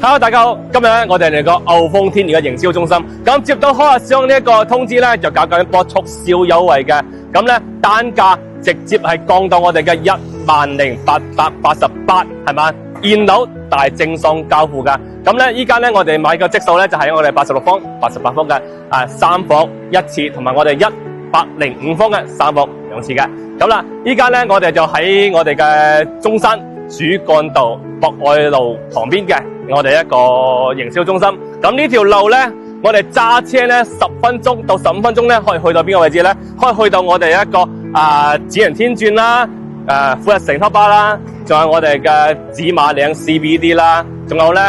Hello， 大家好，今日咧我哋嚟個牛豐天然嘅營銷中心，咁接到開發商呢一個通知咧，就搞緊一波促銷優惠嘅，咁咧單價直接係降到我哋嘅10,888，係嘛？現樓大正喪交付噶，咁咧依家咧我哋買嘅積數咧就係我哋86方、88方嘅3房1次，同埋我哋105方嘅3房2次嘅，咁啦，依家咧我哋就喺我哋嘅中山主幹道博愛路旁邊嘅我哋一個營銷中心，咁呢條路咧，我哋揸車咧10分鐘到15分鐘咧，可以去到邊個位置咧？可以去到我哋一個紫人天鑽啦，富日城 Top 啦，仲有我哋嘅紫馬嶺 CBD 啦，仲有咧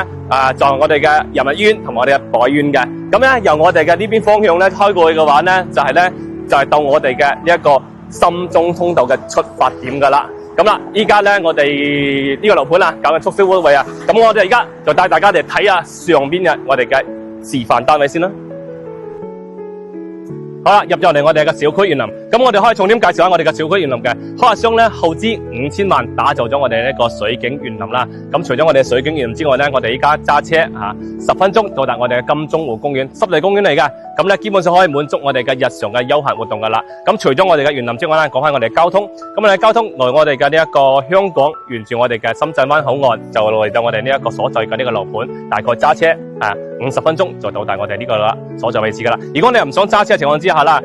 仲有我哋嘅人民醫院同埋我哋嘅博愛院嘅。咁咧由我哋嘅呢邊方向咧開過去嘅話咧，就係到我哋嘅呢一個深中通道嘅出發點噶啦。咁啦，依家咧我哋呢個樓盤搞緊促銷優惠啊！咁我哋而家就帶大家嚟睇下上邊嘅我哋嘅示範單位先啦。好啦，入咗嚟我哋嘅小區園林，咁我哋可以重點介紹下我哋嘅小區園林嘅開發商咧，耗資5000萬打造咗我哋呢個水景園林啦。咁除咗我哋水景園林之外咧，我哋依家揸車10分鐘到達我哋嘅金鐘湖公園，濕地公園嚟㗎。咁咧基本上可以滿足我哋嘅日常嘅休閒活動噶啦。咁除咗我哋嘅園林之外咧，講翻我哋交通。咁我哋交通來我哋嘅呢一個香港，沿住我哋嘅深圳灣口岸，就嚟到我哋呢一個所在嘅呢個樓盤，大概揸車50分鐘就到達我哋呢個啦所在位置噶啦。如果你又唔想揸車嘅情況之下啦，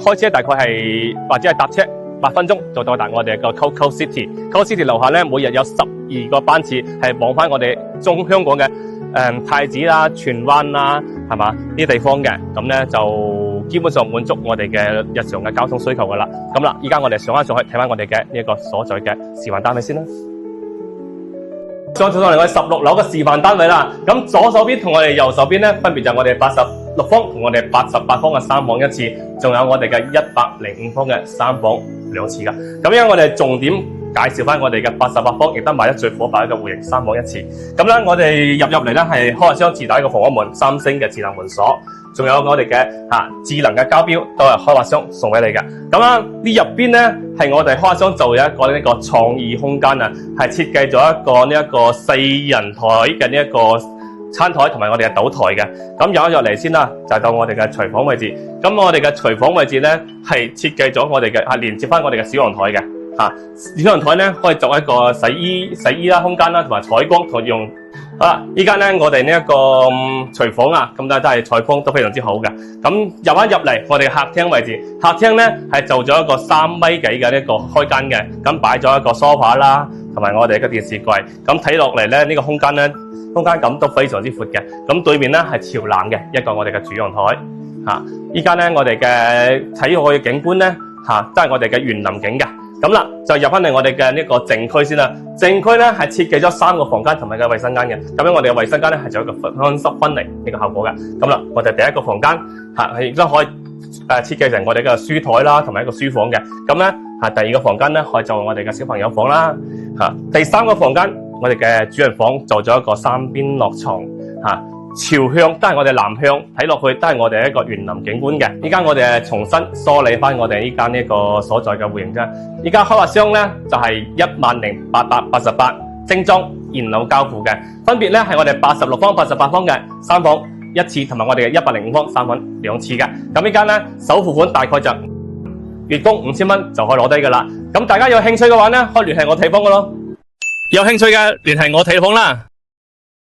開車大概係或者係搭車8分鐘就到達我哋個 Coco City。Coco City 樓下咧，每日有12個班次係往翻我哋中香港嘅太子啦、荃灣啦，係嘛呢啲地方嘅，咁咧就基本上滿足我哋嘅日常嘅交通需求噶啦。咁啦，依家我哋上去睇翻我哋嘅呢一個所在嘅示範單位先啦。上到嚟我哋16樓嘅示範單位啦，咁左手邊同我哋右手邊咧，分別就係我哋86方同我哋88方嘅3房1次，仲有我哋嘅105方嘅3房2次噶。咁樣我哋重點介紹翻我哋嘅88方，亦都賣得最火爆嘅戶型3房1次。咁咧，我哋入嚟咧係開發商自帶一個防火門，3星嘅智能門鎖，仲有我哋嘅智能嘅膠錶，都係開發商送俾你嘅。咁啦，呢入邊咧係我哋開發商做有一個呢個創意空間啊，係設計咗一個呢一個4人台嘅呢一個餐台同埋我哋嘅賭台嘅。咁入嚟先啦，就係到我哋嘅廚房位置。咁我哋嘅廚房位置咧係設計咗我哋嘅連接翻我哋嘅小陽台嘅。小陽台咧可以作一個洗衣啦空間啦，同埋採光台用。好啦，依家咧我哋呢一個廚房咁都係採光都非常之好嘅。咁入嚟我哋客廳位置，客廳咧係做咗一個3米幾嘅呢個開間嘅，咁擺咗一個梳化啦，同埋我哋嘅電視櫃。咁睇落嚟咧呢個空間感都非常之闊嘅。咁對面咧係朝南嘅一個我哋嘅主陽台。依家咧我哋嘅睇落去嘅景觀咧都係我哋嘅園林景嘅。咁啦，就入翻嚟我哋嘅呢個靜區先啦。靜區咧係設計咗3個房間同埋個衛生間嘅。咁樣我哋嘅衛生間咧係做一個乾濕分離呢個效果嘅。咁啦，我哋第一個房間亦都可以設計成我哋嘅書台啦，同埋一個書房嘅。咁咧第二個房間咧可以做我哋嘅小朋友房啦。第3個房間我哋嘅主人房做咗一個3邊落床朝向都係我哋南向，睇落去都係我哋一個園林景觀嘅。依家我哋重新梳理翻我哋呢間呢個所在嘅戶型啫。依家開發商咧就係10,888精裝現樓交付嘅，分別咧係我哋86方、88方嘅3房1次，同埋我哋嘅105方3房2次嘅。咁呢間咧首付款大概就月供5000蚊就可以攞低噶啦。咁大家有興趣嘅話咧，可以聯繫我睇房噶咯。有興趣嘅聯繫我睇房啦。